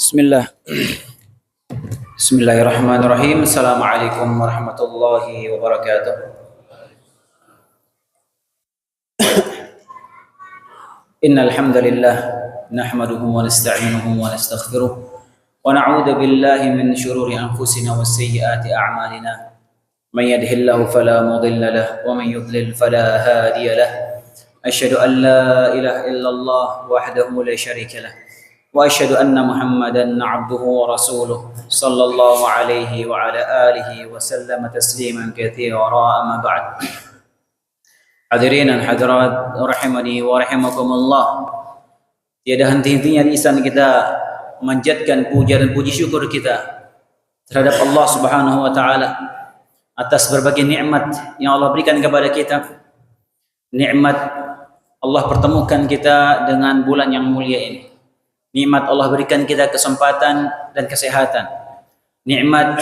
Bismillah. Bismillahirrahmanirrahim. Assalamualaikum warahmatullahi wabarakatuh. Innal hamdalillah nahmaduhu wa nasta'inuhu wa nastaghfiruh wa na'udzu billahi min shururi anfusina wa sayyiati a'malina. May yahdihillahu fala mudilla lahu wa may yudlil fala hadiya lahu. Asyhadu an la ilaha illallah wahdahu la syarika lahu. وأشهد أن محمدا عبده ورسوله صلى الله عليه وعلى آله وسلم تسليما كثيرا أما بعد. Hadirin dan hadirat rahimani wa rahimakumullah. Tiada henti-hentinya lisan kita memanjatkan puja dan puji syukur kita terhadap Allah Subhanahu wa taala atas berbagai nikmat yang Allah berikan kepada kita. Nikmat Allah pertemukan kita dengan bulan yang mulia ini. Nikmat Allah berikan kita kesempatan dan kesehatan. Nikmat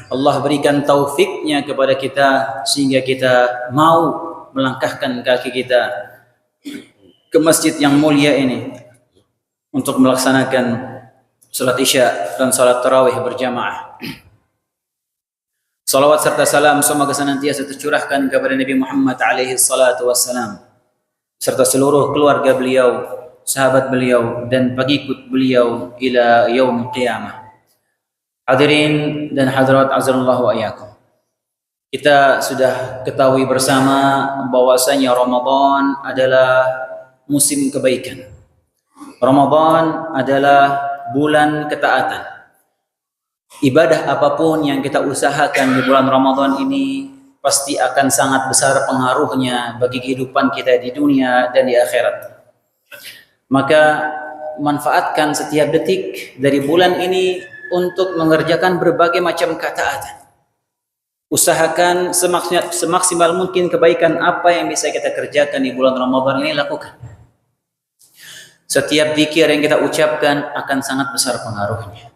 Allah berikan taufiknya kepada kita sehingga kita mau melangkahkan kaki kita ke masjid yang mulia ini untuk melaksanakan salat Isya dan salat tarawih berjamaah. Salawat serta salam semoga senantiasa tercurahkan kepada Nabi Muhammad alaihi salatu wassalam serta seluruh keluarga beliau, sahabat beliau dan pengikut beliau ila yaumil qiyamah. Hadirin dan hadirat azallahu wa iyyakum. Kita sudah ketahui bersama bahwasanya Ramadan adalah musim kebaikan. Ramadan adalah bulan ketaatan. Ibadah apapun yang kita usahakan di bulan Ramadan ini pasti akan sangat besar pengaruhnya bagi kehidupan kita di dunia dan di akhirat. Maka manfaatkan setiap detik dari bulan ini untuk mengerjakan berbagai macam ketaatan. Usahakan semaksimal mungkin kebaikan apa yang bisa kita kerjakan di bulan Ramadan ini lakukan. Setiap zikir yang kita ucapkan akan sangat besar pengaruhnya.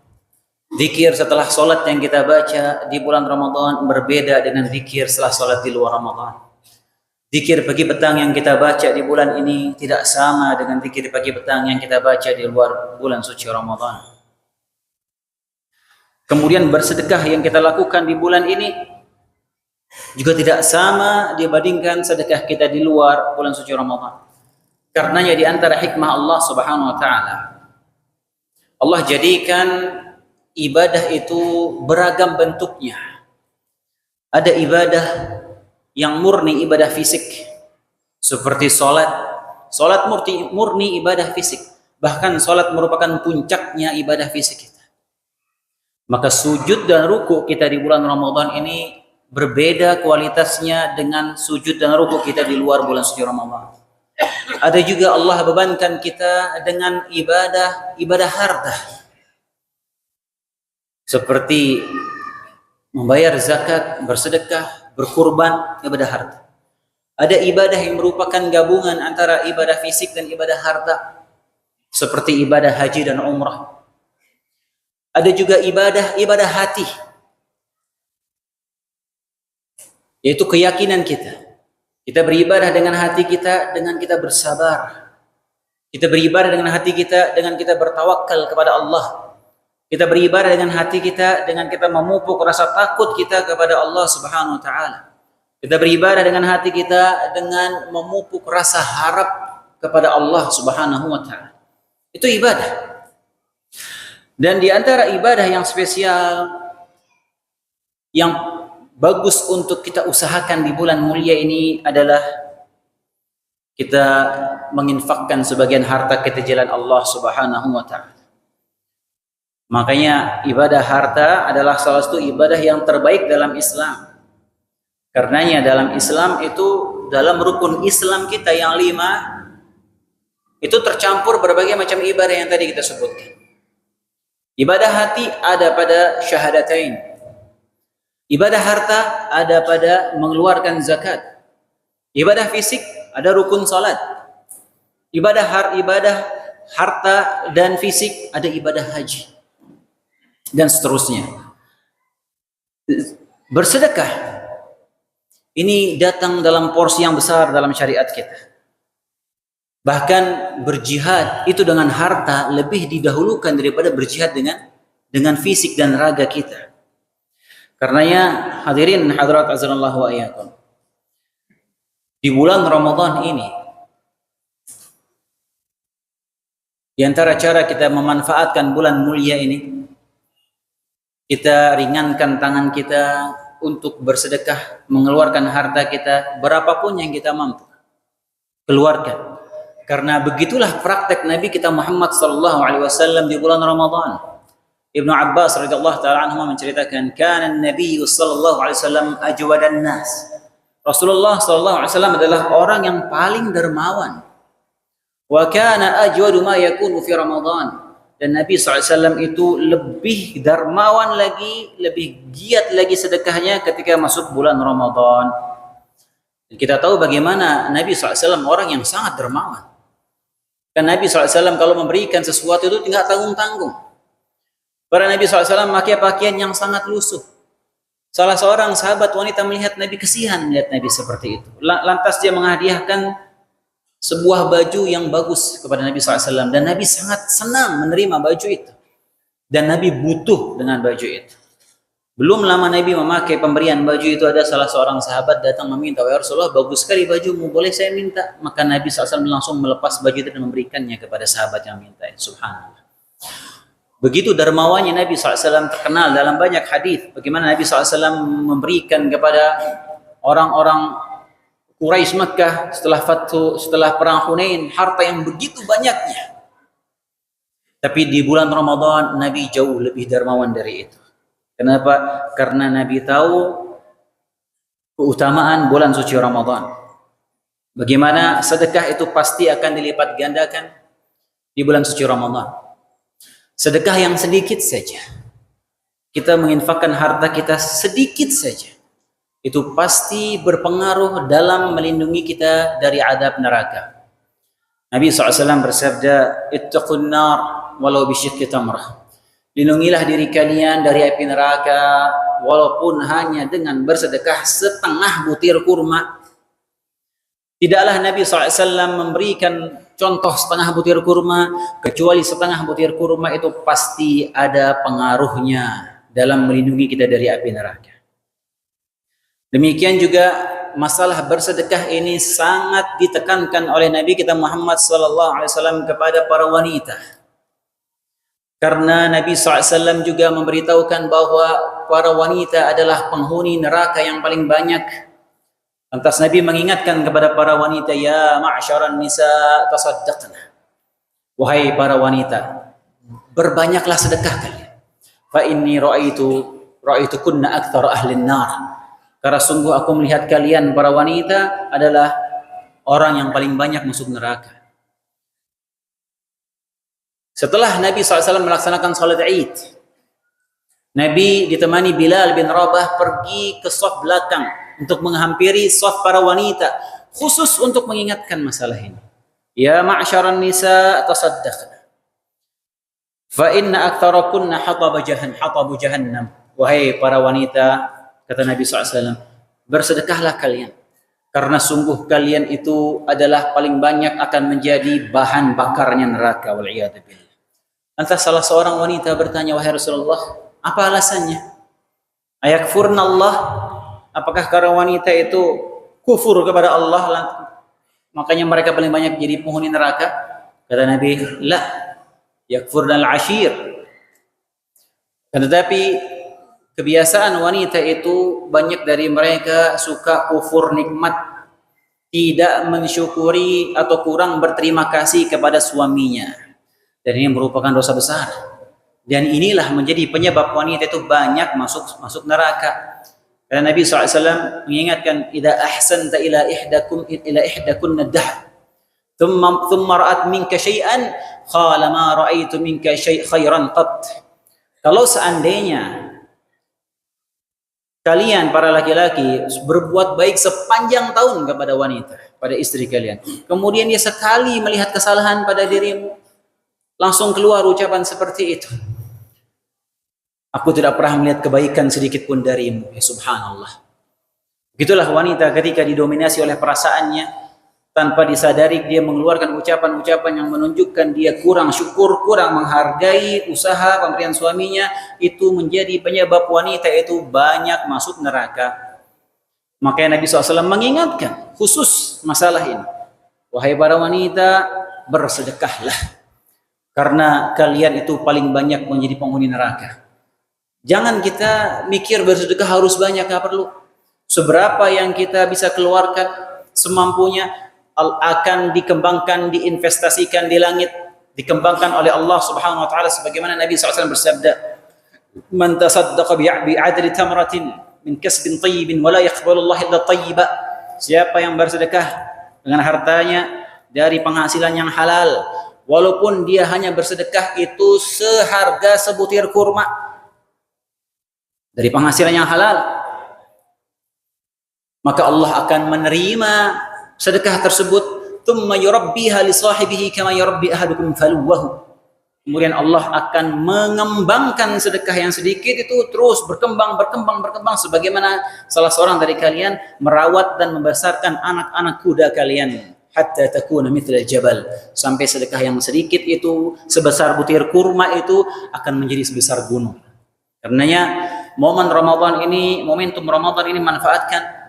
Zikir setelah solat yang kita baca di bulan Ramadan berbeda dengan zikir setelah solat di luar Ramadan. Zikir pagi petang yang kita baca di bulan ini tidak sama dengan zikir pagi petang yang kita baca di luar bulan suci Ramadan. Kemudian bersedekah yang kita lakukan di bulan ini juga tidak sama dibandingkan sedekah kita di luar bulan suci Ramadan. Karenanya di antara hikmah Allah Subhanahu wa taala, Allah jadikan ibadah itu beragam bentuknya. Ada ibadah yang murni ibadah fisik seperti solat. Solat murni ibadah fisik. Bahkan solat merupakan puncaknya ibadah fisik kita. Maka sujud dan ruku kita di bulan Ramadan ini berbeda kualitasnya dengan sujud dan ruku kita di luar bulan suci Ramadan. Ada juga Allah bebankan kita dengan ibadah harta. Seperti membayar zakat, bersedekah, berkurban, ibadah harta. Ada ibadah yang merupakan gabungan antara ibadah fisik dan ibadah harta, seperti ibadah haji dan umrah. Ada juga ibadah hati, yaitu keyakinan kita. Kita beribadah dengan hati kita, dengan kita bersabar. Kita beribadah dengan hati kita, dengan kita bertawakal kepada Allah. Kita beribadah dengan hati kita, dengan kita memupuk rasa takut kita kepada Allah Subhanahu wa taala. Kita beribadah dengan hati kita dengan memupuk rasa harap kepada Allah Subhanahu wa taala. Itu ibadah. Dan di antara ibadah yang spesial yang bagus untuk kita usahakan di bulan mulia ini adalah kita menginfakkan sebagian harta kita di jalan Allah Subhanahu wa taala. Makanya ibadah harta adalah salah satu ibadah yang terbaik dalam Islam. Karenanya dalam Islam itu, dalam rukun Islam kita yang 5, itu tercampur berbagai macam ibadah yang tadi kita sebutkan. Ibadah hati ada pada syahadatain. Ibadah harta ada pada mengeluarkan zakat. Ibadah fisik ada rukun salat. Ibadah harta dan fisik ada ibadah haji. Dan seterusnya. Bersedekah ini datang dalam porsi yang besar dalam syariat kita. Bahkan berjihad itu dengan harta lebih didahulukan daripada berjihad dengan fisik dan raga kita. Karenanya hadirin hadirat azanallahu wa iyyakum, di bulan Ramadan ini di antara cara kita memanfaatkan bulan mulia ini, kita ringankan tangan kita untuk bersedekah, mengeluarkan harta kita berapapun yang kita mampu keluarkan. Karena begitulah praktek Nabi kita Muhammad sallallahu alaihi wasallam di bulan Ramadan. Ibnu Abbas radhiyallahu taala anhu menceritakan, "Kana an-nabiy sallallahu alaihi wasallam ajwadan nas." Rasulullah sallallahu alaihi wasallam adalah orang yang paling dermawan. Wa kana ajwadu ma yakunu fi Ramadan. Dan Nabi SAW itu lebih dermawan lagi, lebih giat lagi sedekahnya ketika masuk bulan Ramadan. Dan kita tahu bagaimana Nabi SAW orang yang sangat dermawan. Dan Nabi SAW kalau memberikan sesuatu itu tidak tanggung-tanggung. Para Nabi SAW memakai pakaian yang sangat lusuh. Salah seorang sahabat wanita melihat Nabi, kesian melihat Nabi seperti itu. Lantas dia menghadiahkan sebuah baju yang bagus kepada Nabi SAW. Dan Nabi sangat senang menerima baju itu. Dan Nabi butuh dengan baju itu. Belum lama Nabi memakai pemberian baju itu, ada salah seorang sahabat datang meminta, "Ya Rasulullah, bagus sekali bajumu, boleh saya minta?" Maka Nabi SAW langsung melepas baju itu dan memberikannya kepada sahabat yang minta. Subhanallah. Begitu dermawannya Nabi SAW terkenal dalam banyak hadis. Bagaimana Nabi SAW memberikan kepada orang-orang Quraisy Makkah setelah perang Hunain harta yang begitu banyaknya. Tapi di bulan Ramadan Nabi jauh lebih dermawan dari itu. Kenapa? Karena Nabi tahu keutamaan bulan suci Ramadan. Bagaimana sedekah itu pasti akan dilipat gandakan di bulan suci Ramadan. Sedekah yang sedikit saja, kita menginfakkan harta kita sedikit saja, itu pasti berpengaruh dalam melindungi kita dari azab neraka. Nabi SAW bersabda, "Ittaqun nar walau bisyikki tamrah." Lindungilah diri kalian dari api neraka walaupun hanya dengan bersedekah setengah butir kurma. Tidaklah Nabi SAW memberikan contoh setengah butir kurma, kecuali setengah butir kurma itu pasti ada pengaruhnya dalam melindungi kita dari api neraka. Demikian juga masalah bersedekah ini sangat ditekankan oleh Nabi kita Muhammad SAW kepada para wanita. Karena Nabi SAW juga memberitahukan bahwa para wanita adalah penghuni neraka yang paling banyak. Lantas Nabi mengingatkan kepada para wanita, "Ya ma'syaran nisa tasaddaqna." Wahai para wanita, berbanyaklah sedekah kalian. Fa inni ra'aitukunna aktsara ahli nar. Karena sungguh aku melihat kalian para wanita adalah orang yang paling banyak masuk neraka. Setelah Nabi SAW melaksanakan salat Id, Nabi ditemani Bilal bin Rabah pergi ke shaf belakang untuk menghampiri shaf para wanita, khusus untuk mengingatkan masalah ini. "Ya ma'syaran nisa tasaddaqna. Fa inna aktsarakunna hatabu jahannam." Wahai para wanita, kata Nabi SAW, bersedekahlah kalian. Karena sungguh kalian itu adalah paling banyak akan menjadi bahan bakarnya neraka. Wal'iyadzubillah. Lantas salah seorang wanita bertanya, "Wahai Rasulullah, apa alasannya? Ayakfurna Allah?" Apakah karena wanita itu kufur kepada Allah, makanya mereka paling banyak jadi penghuni neraka? Kata Nabi, "La, yakfurna al-ashir." Tetapi kebiasaan wanita itu banyak dari mereka suka kufur nikmat, tidak mensyukuri atau kurang berterima kasih kepada suaminya. Dan ini merupakan dosa besar. Dan inilah menjadi penyebab wanita itu banyak masuk neraka. Karena Nabi SAW mengingatkan, "Idza ahsanta ila ihdakunna dahr, thumma ra'at minka syai'an, qala ma ra'aitu minka khairan qat." Kalau seandainya kalian para laki-laki berbuat baik sepanjang tahun kepada wanita, pada istri kalian, kemudian dia sekali melihat kesalahan pada dirimu, langsung keluar ucapan seperti itu, "Aku tidak pernah melihat kebaikan sedikit pun darimu." Ya subhanallah. Begitulah wanita ketika didominasi oleh perasaannya, tanpa disadari dia mengeluarkan ucapan-ucapan yang menunjukkan dia kurang syukur, kurang menghargai usaha pemberian suaminya, itu menjadi penyebab wanita itu banyak masuk neraka. Makanya Nabi SAW mengingatkan khusus masalah ini. Wahai para wanita, bersedekahlah, karena kalian itu paling banyak menjadi penghuni neraka. Jangan kita mikir bersedekah harus banyak, nggak perlu. Seberapa yang kita bisa keluarkan semampunya akan dikembangkan, diinvestasikan di langit, dikembangkan oleh Allah Subhanahu wa taala sebagaimana Nabi SAW bersabda, "Man tasaddaqa bi'adli tamratin min kasbin thayyibin wa la yaqbalu Allah illa thayyiba." Siapa yang bersedekah dengan hartanya dari penghasilan yang halal, walaupun dia hanya bersedekah itu seharga sebutir kurma dari penghasilan yang halal, maka Allah akan menerima sedekah tersebut. Tsumma yurabbiha li sahibihi kama yurabbi ahadukum faluwahu. Kemudian Allah akan mengembangkan sedekah yang sedikit itu terus berkembang sebagaimana salah seorang dari kalian merawat dan membesarkan anak-anak kuda kalian, hatta takuna mithla jabal, sampai sedekah yang sedikit itu sebesar butir kurma itu akan menjadi sebesar gunung. Karenanya momentum Ramadan ini manfaatkan,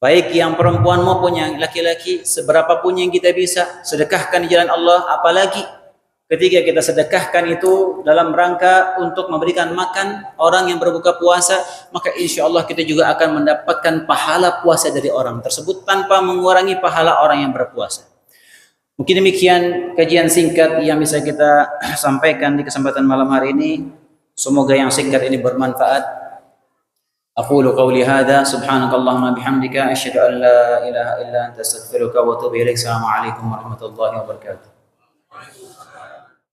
baik yang perempuan maupun yang laki-laki, seberapa pun yang kita bisa sedekahkan di jalan Allah. Apalagi ketika kita sedekahkan itu dalam rangka untuk memberikan makan orang yang berbuka puasa, maka insya Allah kita juga akan mendapatkan pahala puasa dari orang tersebut tanpa mengurangi pahala orang yang berpuasa. Mungkin demikian kajian singkat yang bisa kita sampaikan di kesempatan malam hari ini. Semoga yang singkat ini bermanfaat. أقول قولي هذا سبحانك اللهم بحمدك أشهد أن لا إله إلا أنت أستغفرك وأتوب إليك. السلام عليكم ورحمة الله وبركاته.